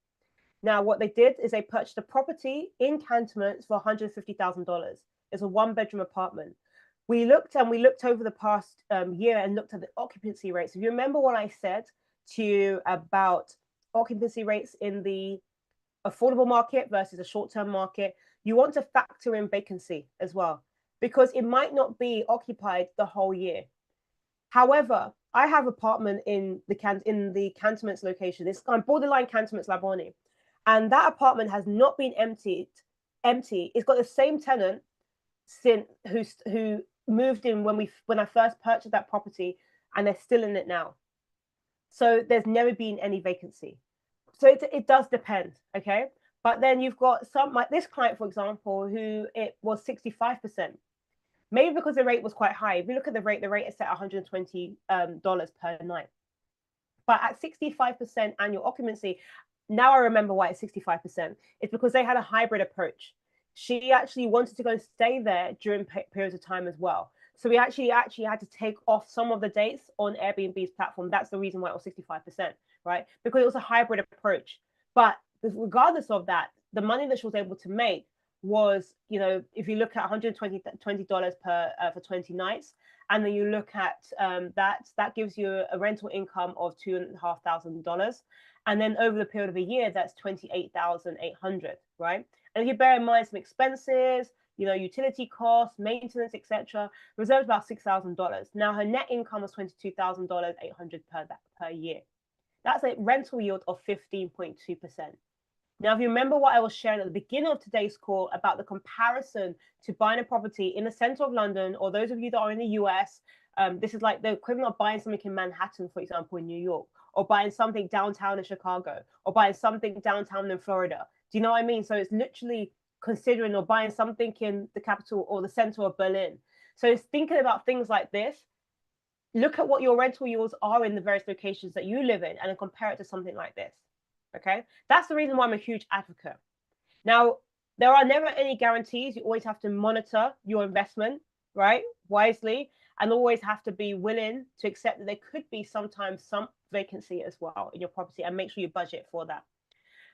Now, what they did is they purchased a property in Cantonments for $150,000. It's a one-bedroom apartment. We looked over the past year and looked at the occupancy rates. If you remember what I said to you about occupancy rates in the affordable market versus a short-term market, you want to factor in vacancy as well, because it might not be occupied the whole year. However, I have an apartment in the Cantonments location. It's on borderline Cantonments Labone, and that apartment has not been empty. It's got the same tenant since who moved in when I first purchased that property, and they're still in it now. So there's never been any vacancy. So it does depend, okay? But then you've got some, like this client, for example, who it was 65%. Maybe because the rate was quite high. If you look at the rate is set $120 per night. But at 65% annual occupancy, now I remember why it's 65%. It's because they had a hybrid approach. She actually wanted to go and stay there during periods of time as well. So we actually had to take off some of the dates on Airbnb's platform. That's the reason why it was 65%, right? Because it was a hybrid approach. But regardless of that, the money that she was able to make was, you know, if you look at $120 per for 20 nights, and then you look at that gives you a rental income of $2,500, and then over the period of a year, that's $28,800, right? And if you bear in mind some expenses, you know, utility costs, maintenance, etc., reserves about $6,000. Now her net income was $22,800 per year. That's a rental yield of 15.2%. Now, if you remember what I was sharing at the beginning of today's call about the comparison to buying a property in the center of London, or those of you that are in the US, this is like the equivalent of buying something in Manhattan, for example, in New York, or buying something downtown in Chicago, or buying something downtown in Florida. Do you know what I mean? So it's literally considering or buying something in the capital or the center of Berlin. So it's thinking about things like this. Look at what your rental yields are in the various locations that you live in and then compare it to something like this. Okay, that's the reason why I'm a huge advocate. Now, there are never any guarantees. You always have to monitor your investment, right, wisely, and always have to be willing to accept that there could be sometimes some vacancy as well in your property, and make sure you budget for that.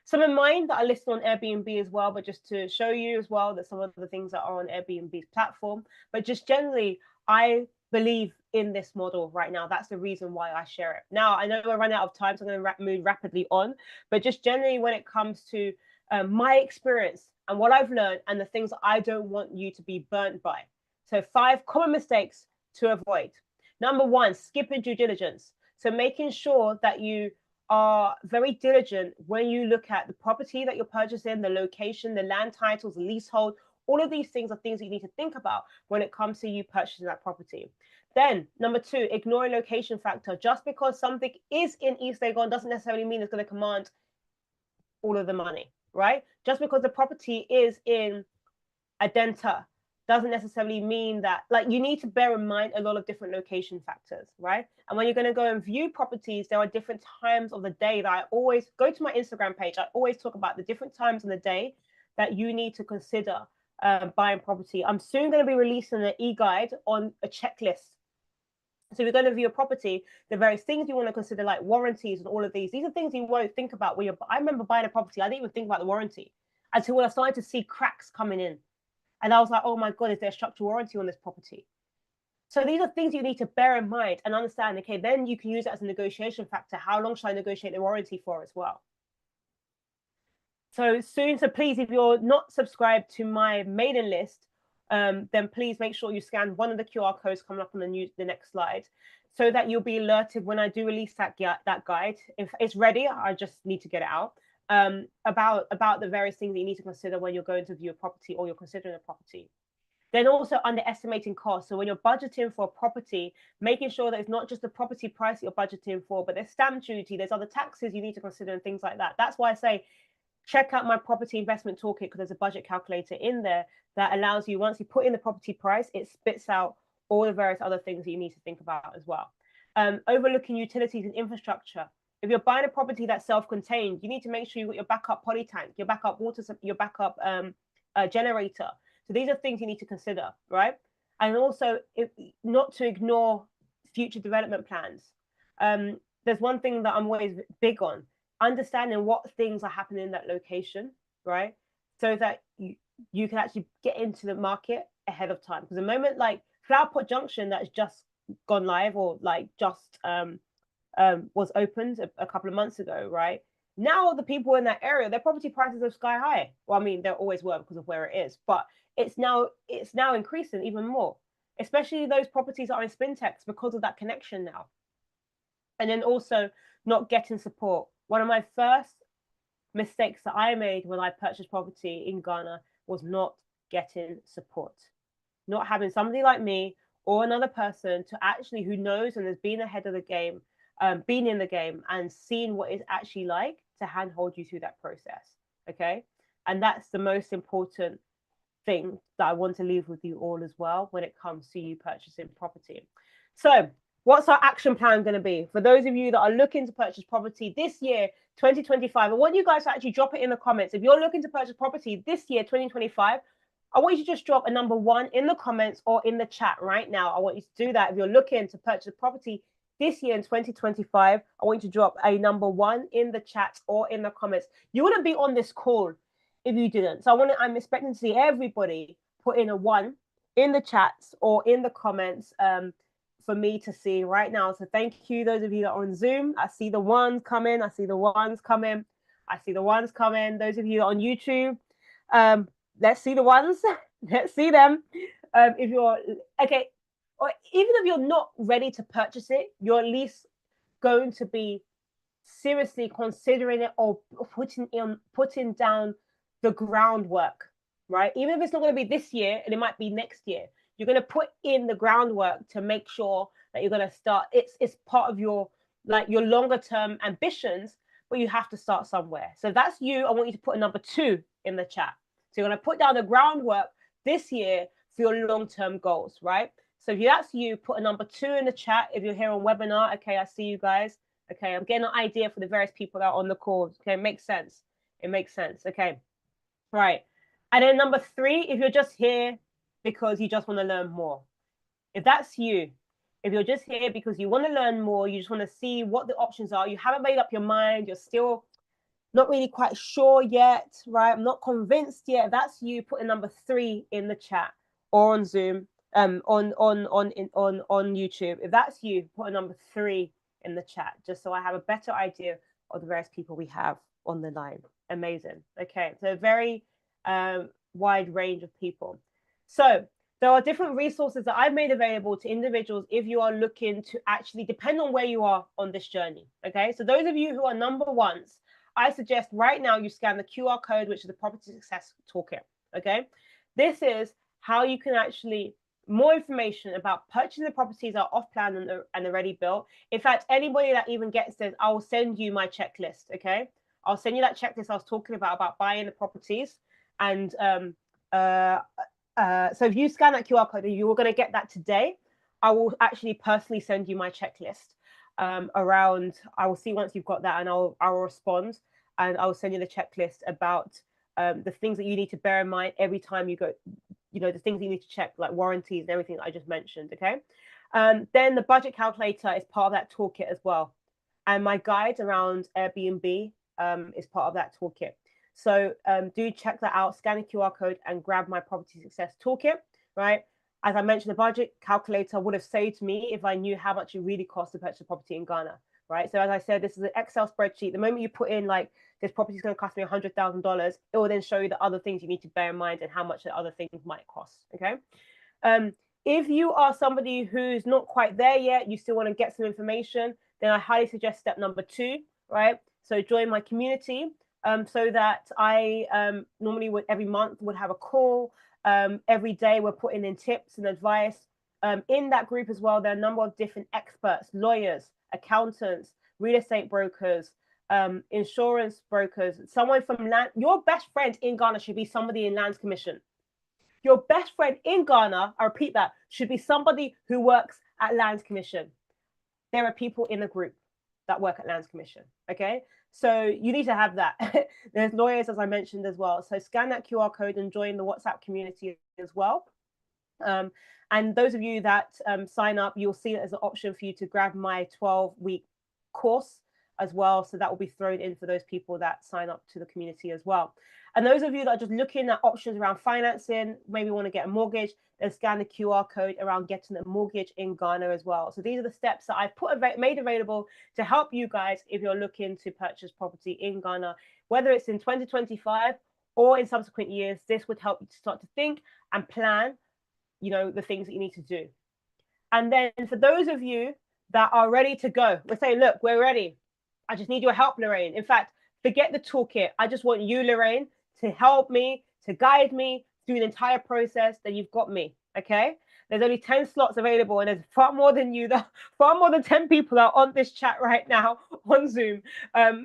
Some of mine that are listed on Airbnb as well, but just to show you as well that some of the things that are on Airbnb's platform, but just generally, I believe in this model right now. That's the reason why I share it. Now, I know we're running out of time, so I'm going to move rapidly on, but just generally when it comes to my experience and what I've learned and the things I don't want you to be burnt by. So 5 common mistakes to avoid. Number 1, skipping due diligence. So making sure that you are very diligent when you look at the property that you're purchasing, the location, the land titles, the leasehold. All of these things are things that you need to think about when it comes to you purchasing that property. Then, number 2, ignoring location factor. Just because something is in East Legon doesn't necessarily mean it's going to command all of the money, right? Just because the property is in Adenta doesn't necessarily mean that, like, you need to bear in mind a lot of different location factors, right? And when you're going to go and view properties, there are different times of the day that I always go to my Instagram page. I always talk about the different times of the day that you need to consider buying property. I'm soon going to be releasing an e-guide on a checklist. So we're going to view a property, the various things you want to consider, like warranties and all of these. These are things you won't think about when you're. I remember buying a property, I didn't even think about the warranty until when I started to see cracks coming in. And I was like, oh my God, is there a structural warranty on this property? So these are things you need to bear in mind and understand. Okay, then you can use it as a negotiation factor. How long should I negotiate the warranty for as well? So soon, so please, if you're not subscribed to my mailing list, then please make sure you scan one of the QR codes coming up on the next slide, so that you'll be alerted when I do release that guide. If it's ready, I just need to get it out. About the various things that you need to consider when you're going to view a property or you're considering a property. Then also underestimating costs. So when you're budgeting for a property, making sure that it's not just the property price that you're budgeting for, but there's stamp duty, there's other taxes you need to consider and things like that. That's why I say check out my property investment toolkit, because there's a budget calculator in there that allows you, once you put in the property price, it spits out all the various other things that you need to think about as well. Overlooking utilities and infrastructure. If you're buying a property that's self-contained, you need to make sure you've got your backup poly tank, your backup water, your backup generator. So these are things you need to consider, right? And also not to ignore future development plans. There's one thing that I'm always big on, understanding what things are happening in that location, right? So that you can actually get into the market ahead of time. Because the moment like Flowerpot Junction that's just gone live, or like just was opened a couple of months ago, right? Now the people in that area, their property prices are sky high. Well, I mean, they always were because of where it is, but it's now increasing even more, especially those properties that are in Spintex because of that connection now. And then also not getting support. One of my first mistakes that I made when I purchased property in Ghana was not getting support. Not having somebody like me or another person to actually who knows and has been ahead of the game, been in the game and seen what it's actually like to handhold you through that process. Okay. And that's the most important thing that I want to leave with you all as well when it comes to you purchasing property. So what's our action plan going to be for those of you that are looking to purchase property this year, 2025? I want you guys to actually drop it in the comments. If you're looking to purchase property this year, 2025, I want you to just drop a number 1 in the comments or in the chat right now. I want you to do that. If you're looking to purchase a property this year in 2025, I want you to drop a number 1 in the chat or in the comments. You wouldn't be on this call if you didn't. So I'm expecting to see everybody put in a 1 in the chats or in the comments for me to see right now. So thank you, those of you that are on Zoom. I see the 1s coming. I see the 1s coming. I see the 1s coming. Those of you on YouTube, let's see the 1s. Let's see them. If you're okay, or even if you're not ready to purchase it, you're at least going to be seriously considering it or putting down the groundwork, right? Even if it's not going to be this year and it might be next year, you're going to put in the groundwork to make sure that you're going to start. It's part of your longer term ambitions, but you have to start somewhere. So if that's you, I want you to put a number 2 in the chat. So you're going to put down the groundwork this year for your long-term goals, right? So if that's you, put a number 2 in the chat. If you're here on webinar, okay, I see you guys. Okay, I'm getting an idea for the various people that are on the call. Okay, it makes sense. It makes sense. Okay, right. And then number 3, if you're just here because you just want to learn more. If that's you, if you're just here because you want to learn more, you just want to see what the options are, you haven't made up your mind, you're still not really quite sure yet, right? I'm not convinced yet. If that's you, put a number 3 in the chat or on Zoom, on YouTube. If that's you, put a number 3 in the chat, just so I have a better idea of the various people we have on the line. Amazing. Okay, so a very wide range of people. So there are different resources that I've made available to individuals if you are looking to actually depend on where you are on this journey. Okay, so those of you who are number 1s, I suggest right now you scan the QR code, which is the Property Success Toolkit. Okay, this is how you can actually more information about purchasing the properties that are off plan and already built. In fact, anybody that even gets this, I will send you my checklist. Okay, I'll send you that checklist I was talking about buying the properties. And so if you scan that QR code, you are going to get that today. I will actually personally send you my checklist around. I will see once you've got that, and I'll respond, and I'll send you the checklist about the things that you need to bear in mind every time you go. You know, the things you need to check, like warranties and everything that I just mentioned. Okay. Then the budget calculator is part of that toolkit as well, and my guide around Airbnb is part of that toolkit. So do check that out, scan the QR code and grab my Property Success Toolkit, right? As I mentioned, the budget calculator would have saved me if I knew how much it really costs to purchase a property in Ghana, right? So as I said, this is an Excel spreadsheet. The moment you put in like, this property is going to cost me $100,000, it will then show you the other things you need to bear in mind and how much the other things might cost, okay? If you are somebody who's not quite there yet, you still want to get some information, then I highly suggest step number 2, right? So join my community. So that I normally would every month would have a call. Every day we're putting in tips and advice. In that group as well, there are a number of different experts, lawyers, accountants, real estate brokers, insurance brokers, someone from land. Your best friend in Ghana should be somebody in Lands Commission. Your best friend in Ghana, I repeat that, should be somebody who works at Lands Commission. There are people in the group that work at Lands Commission, okay? So you need to have that. There's lawyers, as I mentioned as well. So scan that QR code and join the WhatsApp community as well. And those of you that sign up, you'll see it as an option for you to grab my 12-week course as well. So that will be thrown in for those people that sign up to the community as well. And those of you that are just looking at options around financing, maybe want to get a mortgage, then scan the QR code around getting a mortgage in Ghana as well. So these are the steps that I've made available to help you guys if you're looking to purchase property in Ghana, whether it's in 2025 or in subsequent years. This would help you to start to think and plan, the things that you need to do. And then for those of you that are ready to go, we're saying, look, we're ready. I just need your help, Lorraine. In fact, forget the toolkit. I just want you, Lorraine, to help me, to guide me through the entire process. Then you've got me, okay? There's only 10 slots available, and there's far more than 10 people that are on this chat right now on Zoom.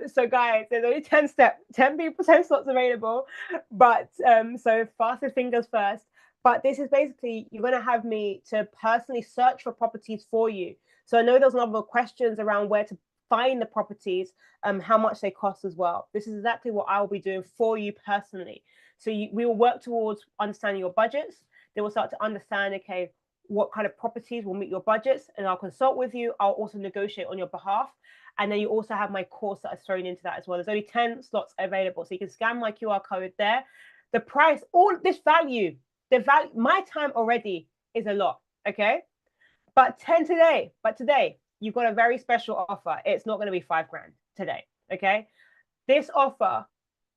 So guys, there's only 10 slots available, but so faster fingers first. But this is basically, you're going to have me to personally search for properties for you. So I know there's a number of questions around where to find the properties, how much they cost as well. This is exactly what I will be doing for you personally. So we will work towards understanding your budgets. They will start to understand, okay, what kind of properties will meet your budgets, and I'll consult with you. I'll also negotiate on your behalf. And then you also have my course that is thrown into that as well. There's only 10 slots available. So you can scan my QR code there. The price, all this value, my time already is a lot, okay? But today, you've got a very special offer. It's not going to be $5 grand today, okay? This offer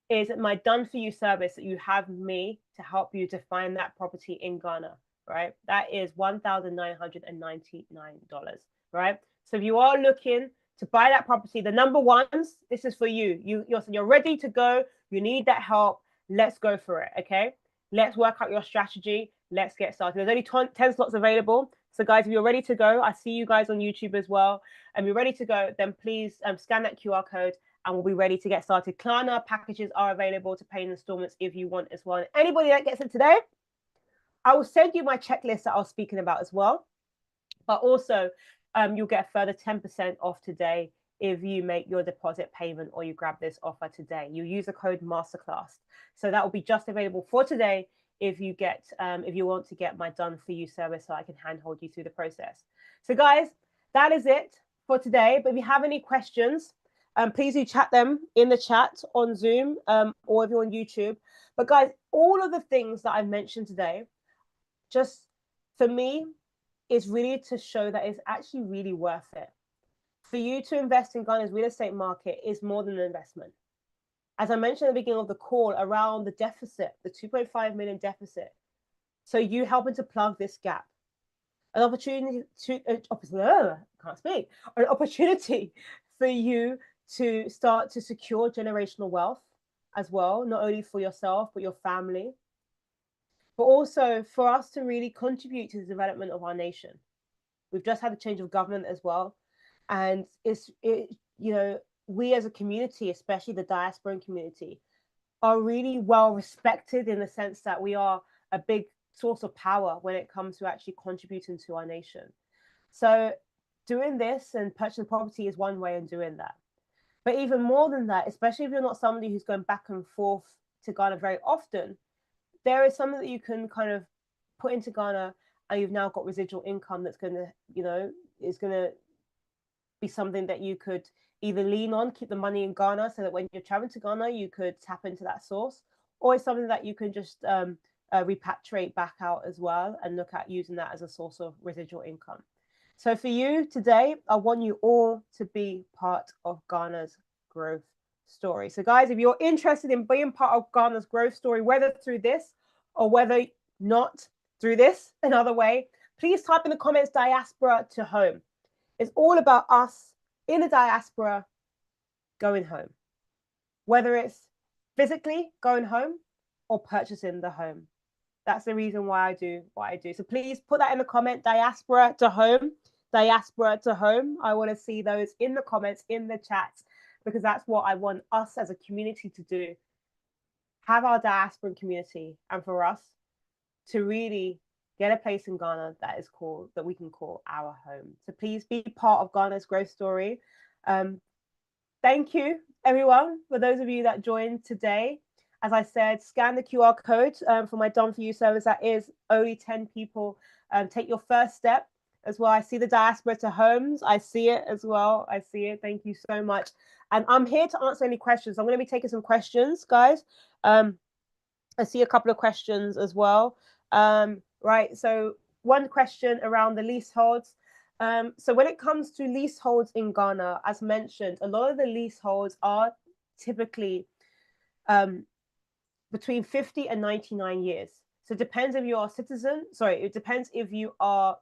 is my done for you service that you have me to help you to find that property in Ghana, right? That is $1,999, right? So if you are looking to buy that property, the number ones, this is for you. You're ready to go. You need that help. Let's go for it, okay? Let's work out your strategy. Let's get started. There's only 10 slots available. So guys, if you're ready to go, I see you guys on YouTube as well. And you're ready to go, then please scan that QR code and we'll be ready to get started. Klarna packages are available to pay in installments if you want as well. And anybody that gets it today, I will send you my checklist that I was speaking about as well. But also, you'll get a further 10% off today if you make your deposit payment or you grab this offer today. You use the code Masterclass. So that will be just available for today if you want to get my done for you service, so I can handhold you through the process. So guys, that is it for today. But if you have any questions, please do chat them in the chat on Zoom or if you're on YouTube. But guys, all of the things that I've mentioned today, just for me, is really to show that it's actually really worth it. For you to invest in Ghana's real estate market is more than an investment. As I mentioned at the beginning of the call, around the deficit, the 2.5 million deficit. So you helping to plug this gap. An opportunity an opportunity for you to start to secure generational wealth as well, not only for yourself, but your family, but also for us to really contribute to the development of our nation. We've just had a change of government as well. And we as a community, especially the diasporan community, are really well respected in the sense that we are a big source of power when it comes to actually contributing to our nation. So doing this and purchasing property is one way of doing that. But even more than that, especially if you're not somebody who's going back and forth to Ghana very often, there is something that you can kind of put into Ghana, and you've now got residual income that's going to, is going to be something that you could either lean on, keep the money in Ghana so that when you're traveling to Ghana, you could tap into that source, or it's something that you can just repatriate back out as well and look at using that as a source of residual income. So for you today, I want you all to be part of Ghana's growth story. So guys, if you're interested in being part of Ghana's growth story, whether through this or whether not through this another way, please type in the comments diaspora to home. It's all about us in the diaspora going home, whether it's physically going home or purchasing the home. That's the reason why I do what I do. So please put that in the comment, diaspora to home, diaspora to home. I want to see those in the comments, in the chats, because that's what I want us as a community to do. Have our diasporan community, and for us to really get a place in Ghana that we can call our home. So please be part of Ghana's growth story. Thank you, everyone, for those of you that joined today. As I said, scan the QR code for my Done For You service. That is only 10 people. Take your first step as well. I see the Diaspora to Homes. I see it as well. I see it. Thank you so much. And I'm here to answer any questions. I'm going to be taking some questions, guys. I see a couple of questions as well. Right. So one question around the leaseholds. So when it comes to leaseholds in Ghana, as mentioned, a lot of the leaseholds are typically between 50 and 99 years. So it depends if you are a citizen. Sorry, it depends if you are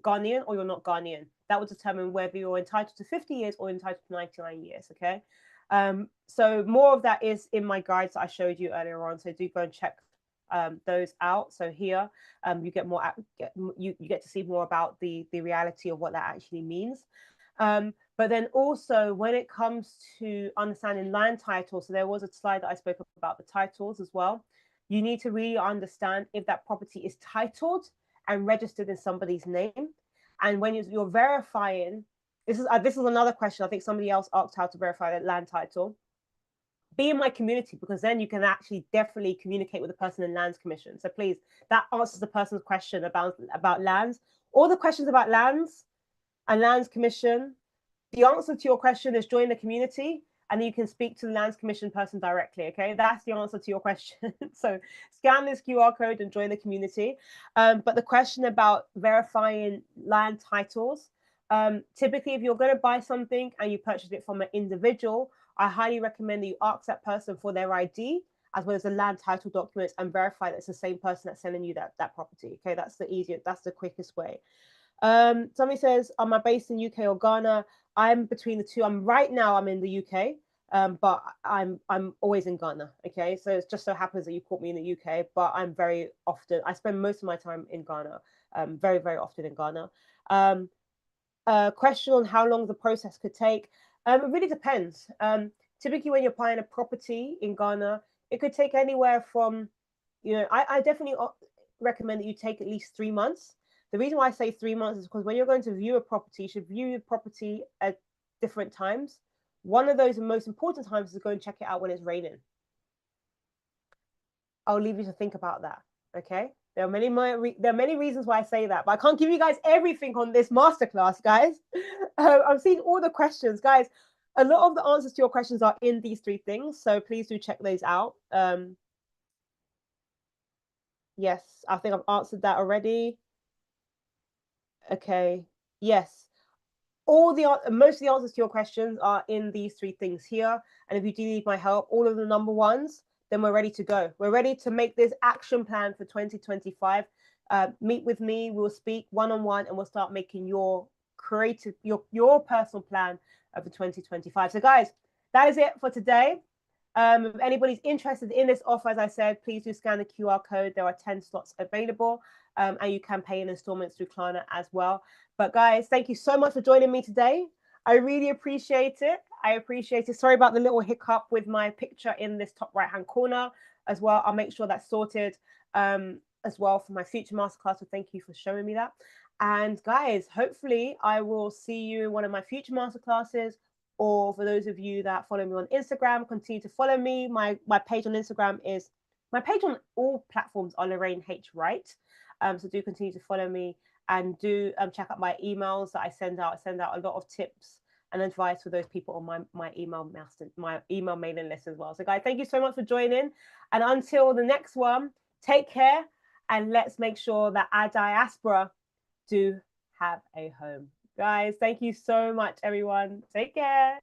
Ghanaian or you're not Ghanaian. That will determine whether you're entitled to 50 years or entitled to 99 years. Okay. So more of that is in my guides that I showed you earlier on. So do go and check those out. So here you get more, you get to see more about the reality of what that actually means. But then also when it comes to understanding land titles, so there was a slide that I spoke about the titles as well. You need to really understand if that property is titled and registered in somebody's name. And when you're verifying, this is another question. I think somebody else asked how to verify the land title. Be in my community, because then you can actually definitely communicate with the person in Lands Commission. So please, that answers the person's question about lands. All the questions about lands and Lands Commission, the answer to your question is join the community, and you can speak to the Lands Commission person directly. Okay, that's the answer to your question. So scan this QR code and join the community. But the question about verifying land titles, typically if you're going to buy something and you purchase it from an individual, I highly recommend that you ask that person for their ID as well as the land title documents and verify that it's the same person that's selling you that property. Okay, that's the easiest, that's the quickest way. Somebody says, am I based in UK or Ghana? I'm between the two. Right now I'm in the UK, but I'm always in Ghana. Okay, so it just so happens that you caught me in the UK, but I'm very often, I spend most of my time in Ghana, very, very often in Ghana. Question on how long the process could take. It really depends. Typically when you're buying a property in Ghana, it could take anywhere from, I definitely recommend that you take at least 3 months. The reason why I say 3 months is because when you're going to view a property, you should view your property at different times. One of those most important times is to go and check it out when it's raining. I'll leave you to think about that. Okay. There are many reasons why I say that, but I can't give you guys everything on this masterclass, guys. I've seen all the questions, guys. A lot of the answers to your questions are in these 3 things, so please do check those out. Yes, I think I've answered that already. Okay. Yes. Most of the answers to your questions are in these 3 things here. And if you do need my help, all of the number ones, then we're ready to go. We're ready to make this action plan for 2025. Meet with me. We'll speak one-on-one and we'll start making your personal plan for 2025. So guys, that is it for today. If anybody's interested in this offer, as I said, please do scan the QR code. There are 10 slots available, and you can pay in installments through Klarna as well. But guys, thank you so much for joining me today. I really appreciate it. I appreciate it. Sorry about the little hiccup with my picture in this top right-hand corner as well. I'll make sure that's sorted as well for my future masterclass. So thank you for showing me that. And guys, hopefully I will see you in one of my future masterclasses. Or for those of you that follow me on Instagram, continue to follow me. My page on Instagram is, my page on all platforms are Lorraine H. Wright. So do continue to follow me and do check out my emails that I send out. I send out a lot of tips and advice for those people on my email mailing list as well. So guys, thank you so much for joining. And until the next one, take care and let's make sure that our diaspora do have a home. Guys, thank you so much, everyone. Take care.